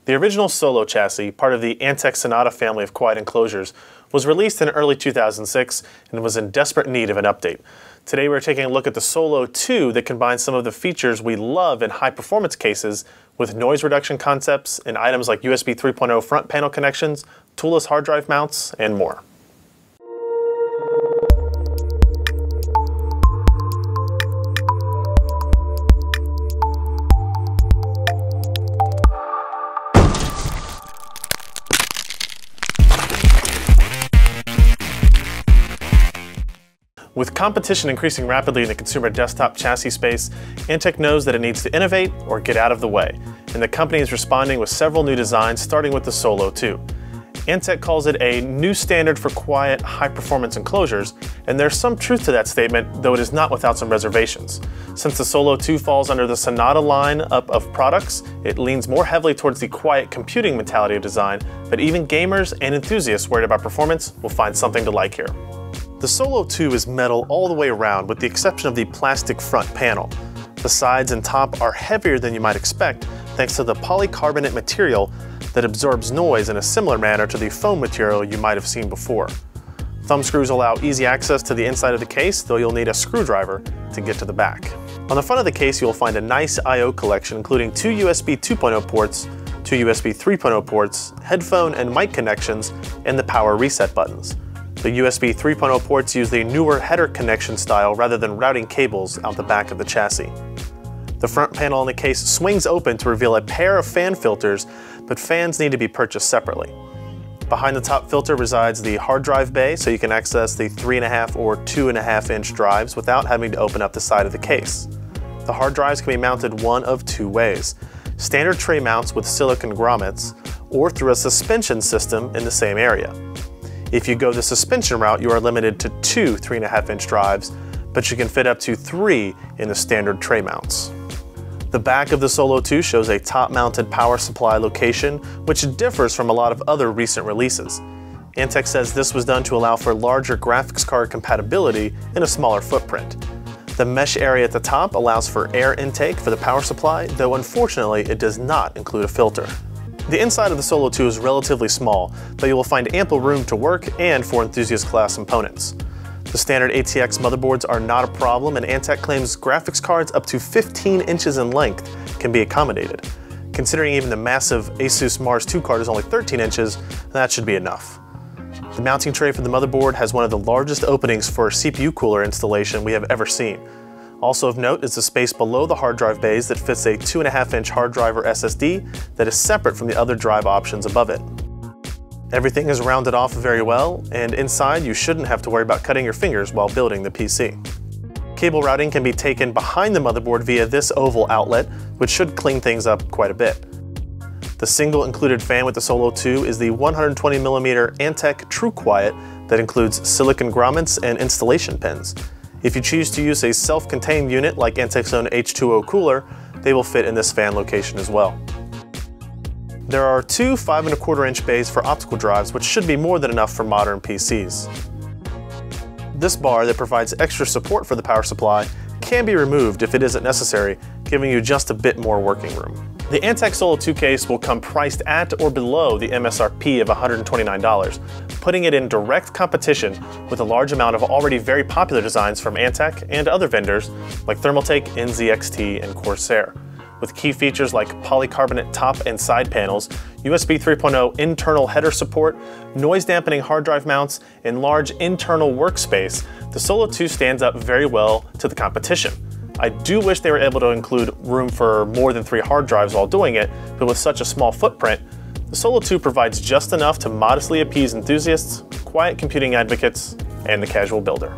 The original Solo chassis, part of the Antec Sonata family of quiet enclosures, was released in early 2006 and was in desperate need of an update. Today we're taking a look at the Solo 2 that combines some of the features we love in high-performance cases with noise reduction concepts and items like USB 3.0 front panel connections, toolless hard drive mounts, and more. With competition increasing rapidly in the consumer desktop chassis space, Antec knows that it needs to innovate or get out of the way, and the company is responding with several new designs, starting with the Solo 2. Antec calls it a new standard for quiet, high-performance enclosures, and there's some truth to that statement, though it is not without some reservations. Since the Solo 2 falls under the Sonata line-up of products, it leans more heavily towards the quiet computing mentality of design, but even gamers and enthusiasts worried about performance will find something to like here. The Solo 2 is metal all the way around with the exception of the plastic front panel. The sides and top are heavier than you might expect thanks to the polycarbonate material that absorbs noise in a similar manner to the foam material you might have seen before. Thumb screws allow easy access to the inside of the case, though you'll need a screwdriver to get to the back. On the front of the case you'll find a nice I/O collection including 2 USB 2.0 ports, 2 USB 3.0 ports, headphone and mic connections, and the power reset buttons. The USB 3.0 ports use the newer header connection style rather than routing cables out the back of the chassis. The front panel on the case swings open to reveal a pair of fan filters, but fans need to be purchased separately. Behind the top filter resides the hard drive bay, so you can access the 3.5 or 2.5 inch drives without having to open up the side of the case. The hard drives can be mounted one of two ways: standard tray mounts with silicon grommets, or through a suspension system in the same area. If you go the suspension route, you are limited to 2 3.5 inch drives, but you can fit up to 3 in the standard tray mounts. The back of the Solo 2 shows a top-mounted power supply location, which differs from a lot of other recent releases. Antec says this was done to allow for larger graphics card compatibility in a smaller footprint. The mesh area at the top allows for air intake for the power supply, though unfortunately it does not include a filter. The inside of the Solo 2 is relatively small, but you will find ample room to work and for enthusiast-class components. The standard ATX motherboards are not a problem, and Antec claims graphics cards up to 15 inches in length can be accommodated. Considering even the massive Asus Mars 2 card is only 13 inches, that should be enough. The mounting tray for the motherboard has one of the largest openings for a CPU cooler installation we have ever seen. Also of note is the space below the hard drive bays that fits a 2.5 inch hard drive or SSD that is separate from the other drive options above it. Everything is rounded off very well, and inside you shouldn't have to worry about cutting your fingers while building the PC. Cable routing can be taken behind the motherboard via this oval outlet, which should clean things up quite a bit. The single included fan with the Solo 2 is the 120mm Antec True Quiet that includes silicon grommets and installation pins. If you choose to use a self-contained unit like Antec's own H2O cooler, they will fit in this fan location as well. There are 2 5.25 inch bays for optical drives, which should be more than enough for modern PCs. This bar that provides extra support for the power supply can be removed if it isn't necessary, giving you just a bit more working room. The Antec Solo 2 case will come priced at or below the MSRP of $129, putting it in direct competition with a large amount of already very popular designs from Antec and other vendors like Thermaltake, NZXT, and Corsair. With key features like polycarbonate top and side panels, USB 3.0 internal header support, noise-dampening hard drive mounts, and large internal workspace, the Solo 2 stands up very well to the competition. I do wish they were able to include room for more than 3 hard drives while doing it, but with such a small footprint, the Solo 2 provides just enough to modestly appease enthusiasts, quiet computing advocates, and the casual builder.